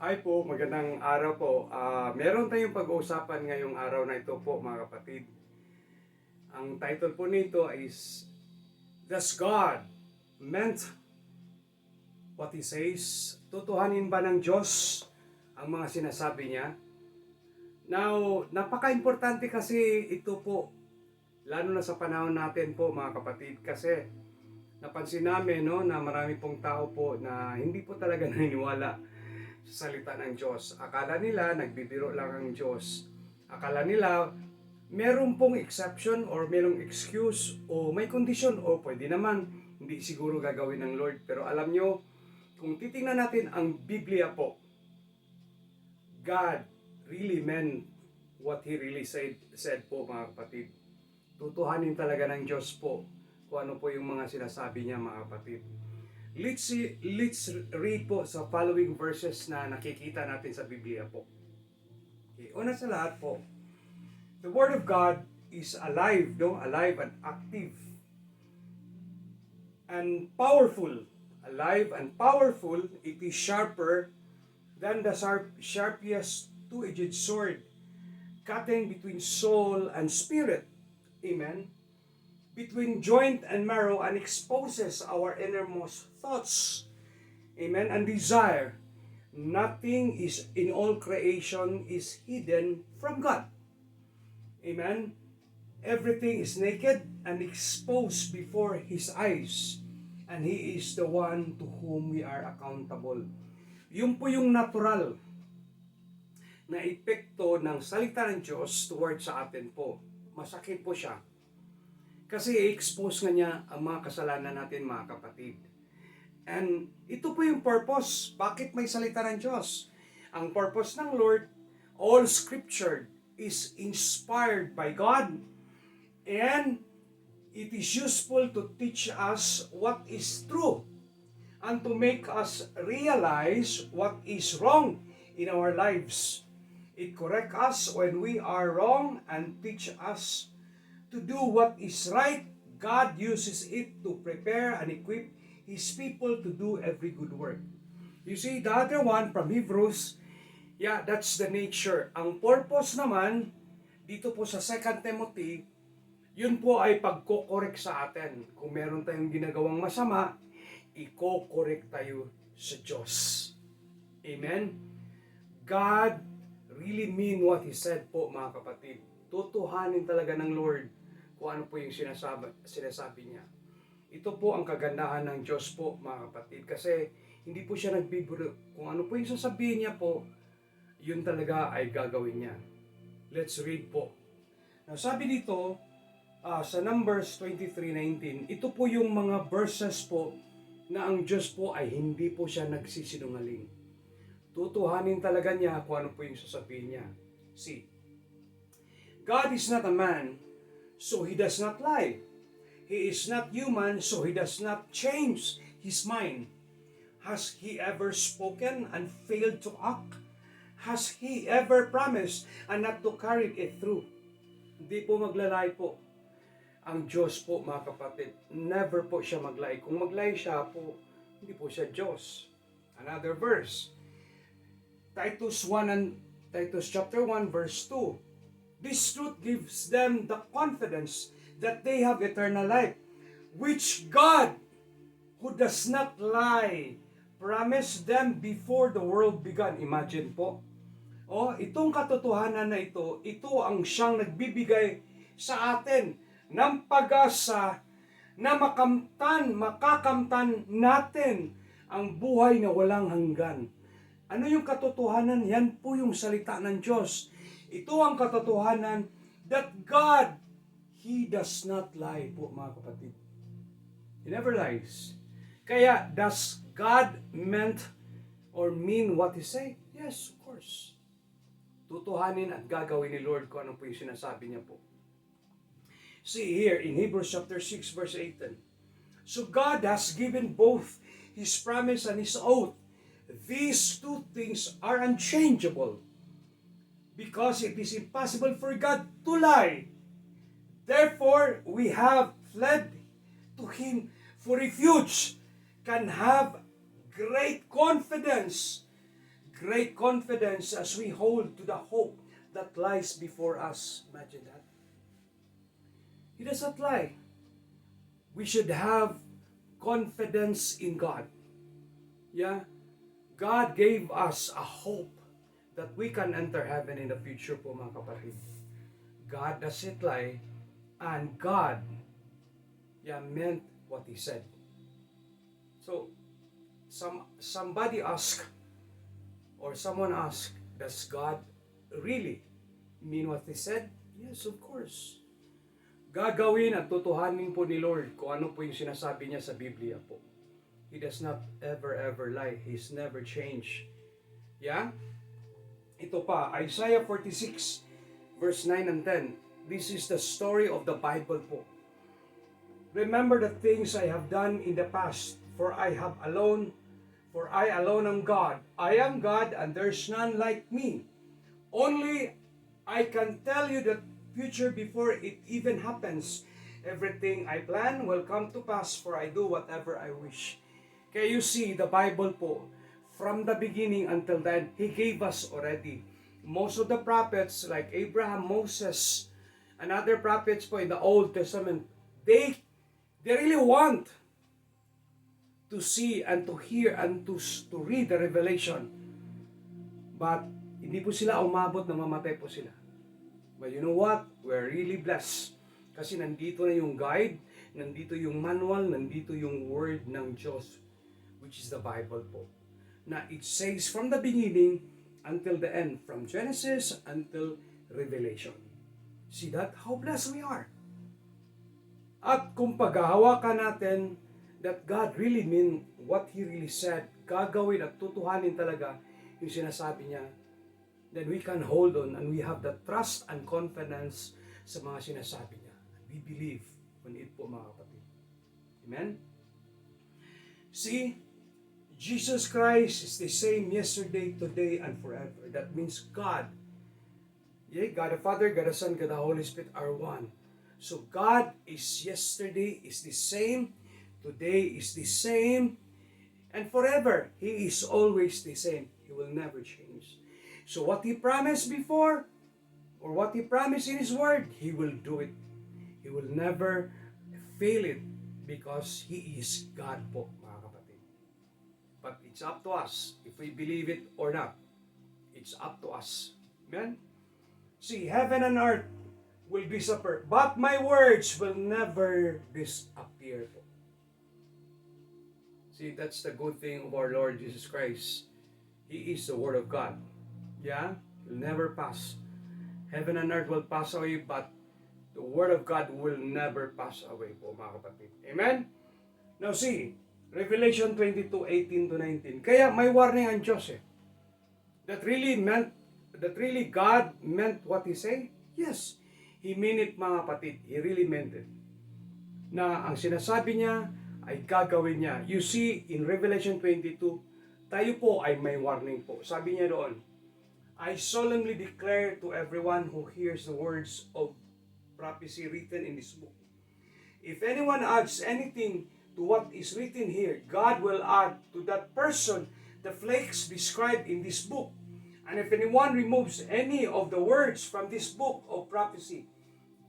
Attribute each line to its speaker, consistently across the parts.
Speaker 1: Ay po, magandang araw po. Meron tayong pag-uusapan ngayong araw na ito po mga kapatid. Ang title po nito is, Does God meant what He says? Tutuhanin ba ng Diyos ang mga sinasabi niya? Now, napaka-importante kasi ito po, lalo na sa panahon natin po mga kapatid, kasi napansin namin na marami pong tao po na hindi po talaga naniniwala sa salita ng Diyos. Akala nila nagbibiro lang ang Diyos. Akala nila meron pong exception or merong excuse o may kondisyon o pwede naman hindi siguro gagawin ng Lord. Pero alam nyo, kung titingnan natin ang Biblia po, God really meant what He really said po mga kapatid. Tutuhanin talaga ng Diyos po kung ano po yung mga sinasabi niya mga kapatid. Let's read po sa following verses na nakikita natin sa Biblia po. Okay, una sa lahat po, the Word of God is alive, alive and active and powerful. Alive and powerful, it is sharper than the sharpest two-edged sword, cutting between soul and spirit. Amen. Between joint and marrow, and exposes our innermost thoughts, amen, and desire. Nothing is in all creation is hidden from God. Amen. Everything is naked and exposed before His eyes, and He is the one to whom we are accountable. Yun po yung natural na epekto ng salita ng Diyos towards sa atin po. Masakit po siya. Kasi i-expose nga niya ang mga kasalanan natin mga kapatid. And ito po yung purpose. Bakit may salita ng Diyos? Ang purpose ng Lord, all scripture is inspired by God. And it is useful to teach us what is true. And to make us realize what is wrong in our lives. It corrects us when we are wrong and teach us to do what is right. God uses it to prepare and equip His people to do every good work. You see, the other one from Hebrews, that's the nature. Ang purpose naman, dito po sa 2 Timothy, yun po ay pagko-correct sa atin. Kung meron tayong ginagawang masama, i-correct tayo sa Diyos. Amen? God really mean what He said po mga kapatid. Tutuhanin talaga ng Lord kung ano po yung sinasabi niya. Ito po ang kagandahan ng Diyos po mga kapatid, kasi hindi po siya nagbibiro. Kung ano po yung sasabihin niya po, yun talaga ay gagawin niya. Let's read po. Now, sabi dito sa Numbers 23:19, ito po yung mga verses po na ang Diyos po ay hindi po siya nagsisinungaling. Tutuhanin talaga niya kung ano po yung sasabihin niya. See, God is not a man, so He does not lie. He is not human, so He does not change His mind. Has He ever spoken and failed to act? Has He ever promised and not to carry it through? Hindi po maglalay po. Ang Diyos po mga kapatid, never po siya maglay. Kung maglay siya po, hindi po siya Diyos. Another verse, Titus chapter 1 verse 2. This truth gives them the confidence that they have eternal life, which God, who does not lie, promised them before the world began. Imagine po. Itong katotohanan na ito ang siyang nagbibigay sa atin ng pag-asa na makakamtan natin ang buhay na walang hanggan. Ano yung katotohanan? Yan po yung salita ng Diyos. Ito ang katotohanan that God, He does not lie po mga kapatid. He never lies. Kaya, does God meant or mean what He say? Yes, of course. Tutuhanin at gagawin ni Lord kung ano po yung sinasabi niya po. See here in Hebrews chapter 6 verse 18. So God has given both His promise and His oath. These two things are unchangeable, because it is impossible for God to lie. Therefore, we have fled to Him for refuge, can have great confidence great confidence as we hold to the hope that lies before us. Imagine that. He does not lie. We should have confidence in God. Yeah? God gave us a hope that we can enter heaven in the future po mga kapatid. God doesn't lie, and God meant what He said. So, somebody asked, or someone asked, does God really mean what He said? Yes, of course. Gagawin at tutuhanin po ni Lord kung ano po yung sinasabi niya sa Biblia po. He does not ever lie. He's never changed. Yeah? Ito pa, Isaiah 46 verse 9 and 10. This is the story of the Bible po. Remember the things I have done in the past, for I alone am God. I am God and there's none like me. Only I can tell you the future before it even happens. Everything I plan will come to pass, for I do whatever I wish. Kaya you see, the Bible po, from the beginning until then, He gave us already. Most of the prophets, like Abraham, Moses, and other prophets po in the Old Testament, they really want to see and to hear and to read the revelation. But hindi po sila umabot na mamatay po sila. But you know what? We're really blessed. Kasi nandito na yung guide, nandito yung manual, nandito yung word ng Diyos, which is the Bible po. Na it says from the beginning until the end, from Genesis until Revelation. See that? How blessed we are. At kung paghahawakan natin that God really mean what He really said, gagawin at tutuhanin talaga yung sinasabi niya, then we can hold on and we have the trust and confidence sa mga sinasabi niya. We believe on it po mga kapatid. Amen? See, Jesus Christ is the same yesterday, today, and forever. That means God. Yeah, God the Father, God the Son, God the Holy Spirit are one. So God is yesterday, is the same, today is the same, and forever. He is always the same. He will never change. So what He promised before, or what He promised in His Word, He will do it. He will never fail it because He is God po, mga kapatid. But it's up to us if we believe it or not. It's up to us. Amen? See, heaven and earth will disappear, but my words will never disappear. See, that's the good thing of our Lord Jesus Christ. He is the Word of God. Yeah? He'll never pass. Heaven and earth will pass away, but the Word of God will never pass away po, mga kapatid. Amen? Now see, Revelation 22:18-19. Kaya may warning ang Diyos eh. That really God meant what He say? Yes. He meant it, mga kapatid. He really meant it. Na ang sinasabi niya ay gagawin niya. You see, in Revelation 22, tayo po ay may warning po. Sabi niya doon, I solemnly declare to everyone who hears the words of prophecy written in this book. If anyone adds anything to what is written here, God will add to that person the flakes described in this book. And if anyone removes any of the words from this book of prophecy,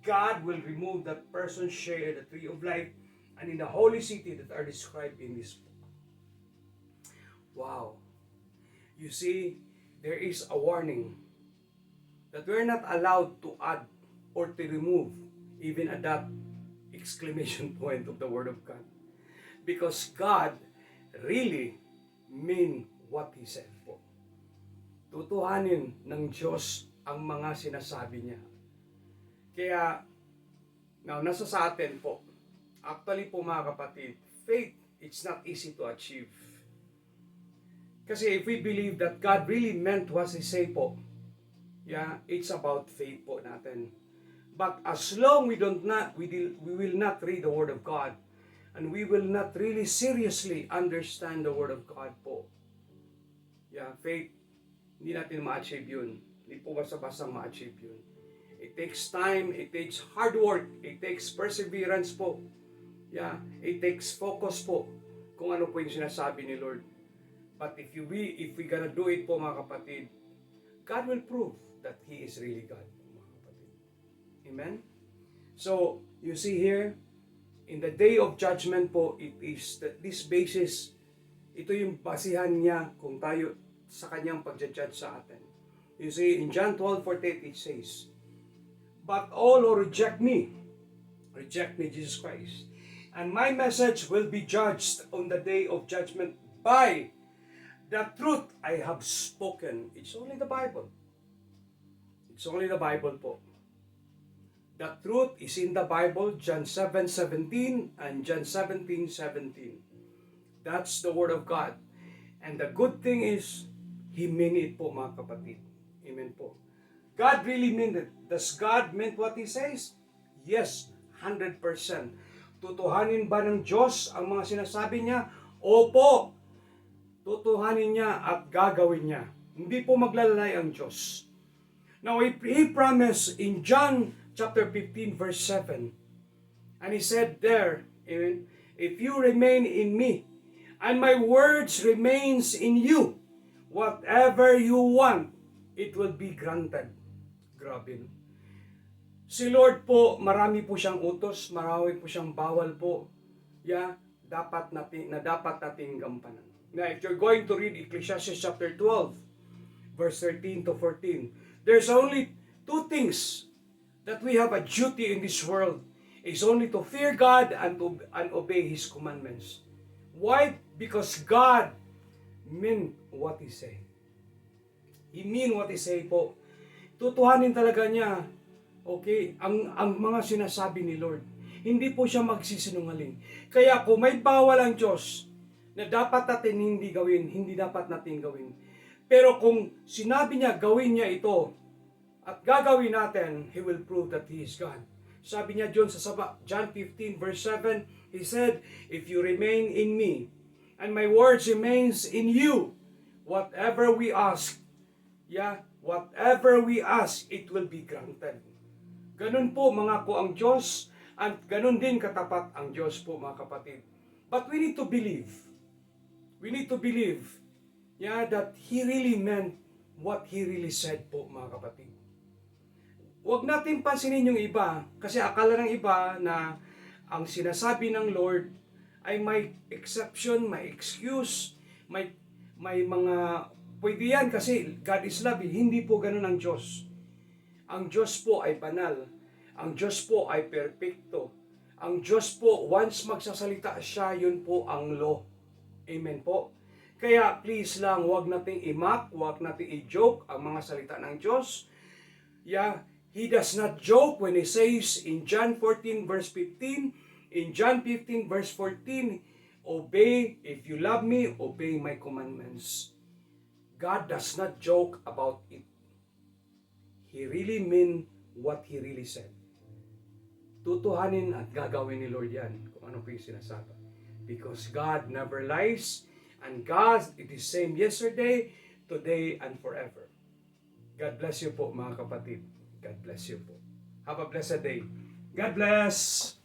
Speaker 1: God will remove that person's share in the tree of life and in the holy city that are described in this book. Wow. You see, there is a warning that we're not allowed to add or to remove even at that exclamation point of the Word of God. Because God really mean what He said po. Tutuhanin ng Diyos ang mga sinasabi niya. Kaya, now, nasa sa atin po. Actually po mga kapatid, faith, it's not easy to achieve. Kasi if we believe that God really meant what He say po, yeah, it's about faith po natin. But as long we will not read the Word of God, and we will not really seriously understand the Word of God po, yeah, faith, hindi natin ma-achieve yun. Hindi po basta-basta ma-achieve yun. It takes time, it takes hard work, it takes perseverance po. Yeah, it takes focus po kung ano po yung sinasabi ni Lord. But if we gonna do it po mga kapatid, God will prove that He is really God, mga kapatid. Amen? So, you see here, in the day of judgment po, it is this basis, ito yung basihan niya kung tayo sa kanyang pag-judge sa atin. You see, in John 12:48 it says, "But all who reject me, Jesus Christ, and my message will be judged on the day of judgment by the truth I have spoken." It's only the Bible. It's only the Bible po. The truth is in the Bible, John 7:17 and John 17:17. That's the Word of God. And the good thing is, He meant it po mga kapatid. Amen po. God really meant it. Does God mean what He says? Yes, 100%. Tutuhanin ba ng Diyos ang mga sinasabi niya? Opo. Tutuhanin niya at gagawin niya. Hindi po maglalay ang Diyos. Now, He promised in John chapter 15 verse 7, and He said there, "If you remain in me, and my words remains in you, whatever you want, it will be granted." Grabe. Si Lord po, marami po siyang utos, marami po siyang bawal po. Dapat nating gampanan. Now, if you're going to read Ecclesiastes chapter 12, verse 13 to 14, there's only two things that we have a duty in this world. Is only to fear God and obey His commandments. Why? Because God mean what He say. He mean what He say po. Tutuhanin talaga niya, okay, ang mga sinasabi ni Lord. Hindi po siya magsisinungaling. Kaya kung may bawal ang Diyos na dapat natin hindi gawin, hindi dapat natin gawin. Pero kung sinabi niya, gawin niya ito, at gagawin natin, He will prove that He is God. Sabi niya John 15 verse 7, He said, "If you remain in me, and my words remains in you, whatever we ask, whatever we ask, it will be granted." Ganun po mga ko ang Diyos, at ganun din katapat ang Diyos po mga kapatid. But we need to believe. We need to believe that He really meant what He really said po mga kapatid. Huwag natin pansinin yung iba, kasi akala ng iba na ang sinasabi ng Lord ay may exception, may excuse, may mga pwede yan kasi God is love. Hindi po ganun ang Diyos. Ang Diyos po ay banal. Ang Diyos po ay perpekto. Ang Diyos po, once magsasalita siya, yun po ang law. Amen po. Kaya please lang, huwag nating i-mock, huwag nating i-joke ang mga salita ng Diyos. He does not joke when He says in John 14 verse 15, in John 15 verse 14, "Obey, if you love me, obey my commandments." God does not joke about it. He really mean what He really said. Tutuhanin at gagawin ni Lord yan kung ano po yung sinasabi. Because God never lies, and God, it is same yesterday, today, and forever. God bless you po mga kapatid. God bless you po. Have a blessed day. God bless!